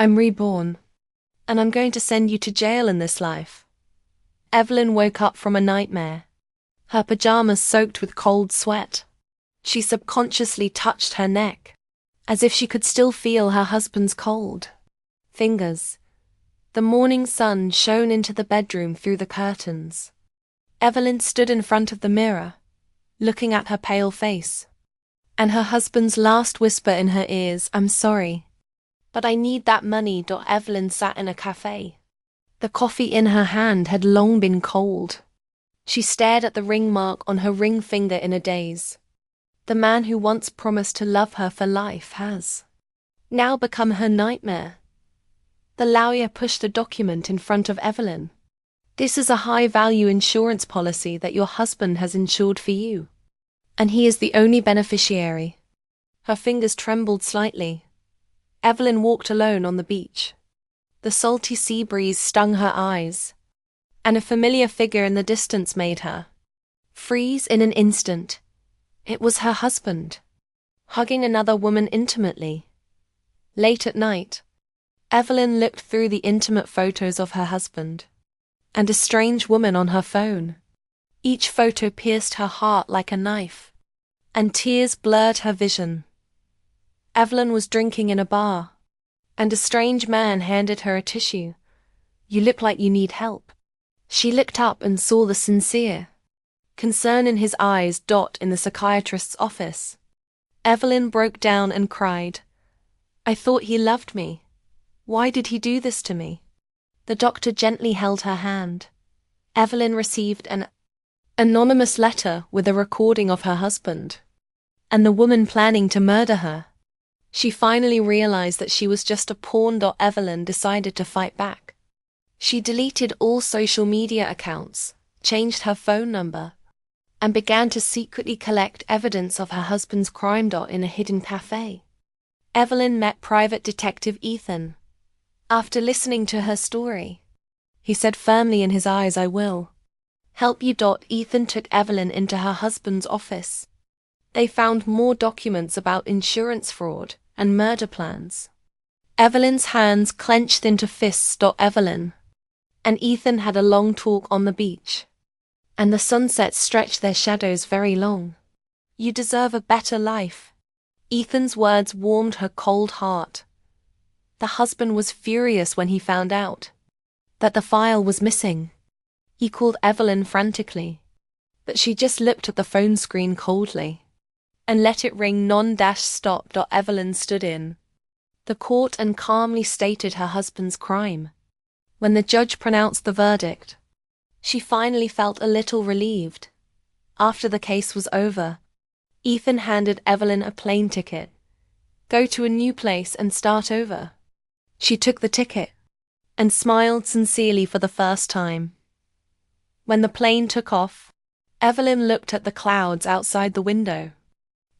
I'm reborn, and I'm going to send you to jail in this life. Evelyn woke up from a nightmare, her pajamas soaked with cold sweat. She subconsciously touched her neck, as if she could still feel her husband's cold fingers. The morning sun shone into the bedroom through the curtains. Evelyn stood in front of the mirror, looking at her pale face, and her husband's last whisper in her ears, "I'm sorry, but I need that money." Evelyn sat in a cafe. The coffee in her hand had long been cold. She stared at the ring mark on her ring finger in a daze. The man who once promised to love her for life has now become her nightmare. The lawyer pushed a document in front of Evelyn. "This is a high-value insurance policy that your husband has insured for you, and he is the only beneficiary." Her fingers trembled slightly. Evelyn walked alone on the beach. The salty sea breeze stung her eyes, and a familiar figure in the distance made her freeze in an instant. It was her husband, hugging another woman intimately. Late at night, Evelyn looked through the intimate photos of her husband and a strange woman on her phone. Each photo pierced her heart like a knife, and tears blurred her vision. Evelyn was drinking in a bar, and a strange man handed her a tissue. "You look like you need help." She looked up and saw the sincere concern in his eyes. In the psychiatrist's office, Evelyn broke down and cried. "I thought he loved me. Why did he do this to me?" The doctor gently held her hand. Evelyn received an anonymous letter with a recording of her husband and the woman planning to murder her. She finally realized that she was just a pawn. Evelyn decided to fight back. She deleted all social media accounts, changed her phone number, and began to secretly collect evidence of her husband's crime. In a hidden cafe, Evelyn met private detective Ethan. After listening to her story, he said firmly in his eyes, "I will help you." Ethan took Evelyn into her husband's office. They found more documents about insurance fraud and murder plans. Evelyn's hands clenched into fists. Evelyn and Ethan had a long talk on the beach, and the sunset stretched their shadows very long. "You deserve a better life." Ethan's words warmed her cold heart. The husband was furious when he found out that the file was missing. He called Evelyn frantically, but she just looked at the phone screen coldly and let it ring non-stop. Evelyn stood in the court and calmly stated her husband's crime. When the judge pronounced the verdict, she finally felt a little relieved. After the case was over, Ethan handed Evelyn a plane ticket. "Go to a new place and start over." She took the ticket and smiled sincerely for the first time. When the plane took off, Evelyn looked at the clouds outside the window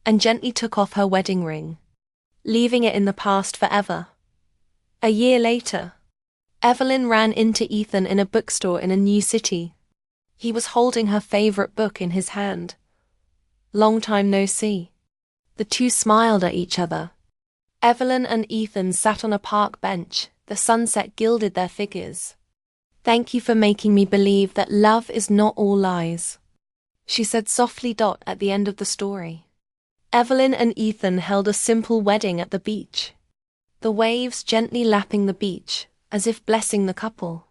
and gently took off her wedding ring, leaving it in the past forever. A year later, Evelyn ran into Ethan in a bookstore in a new city. He was holding her favorite book in his hand. "Long time no see." The two smiled at each other. Evelyn and Ethan sat on a park bench. The sunset gilded their figures. "Thank you for making me believe that love is not all lies," she said softly. At the end of the story, Evelyn and Ethan held a simple wedding at the beach, the waves gently lapping the beach as if blessing the couple.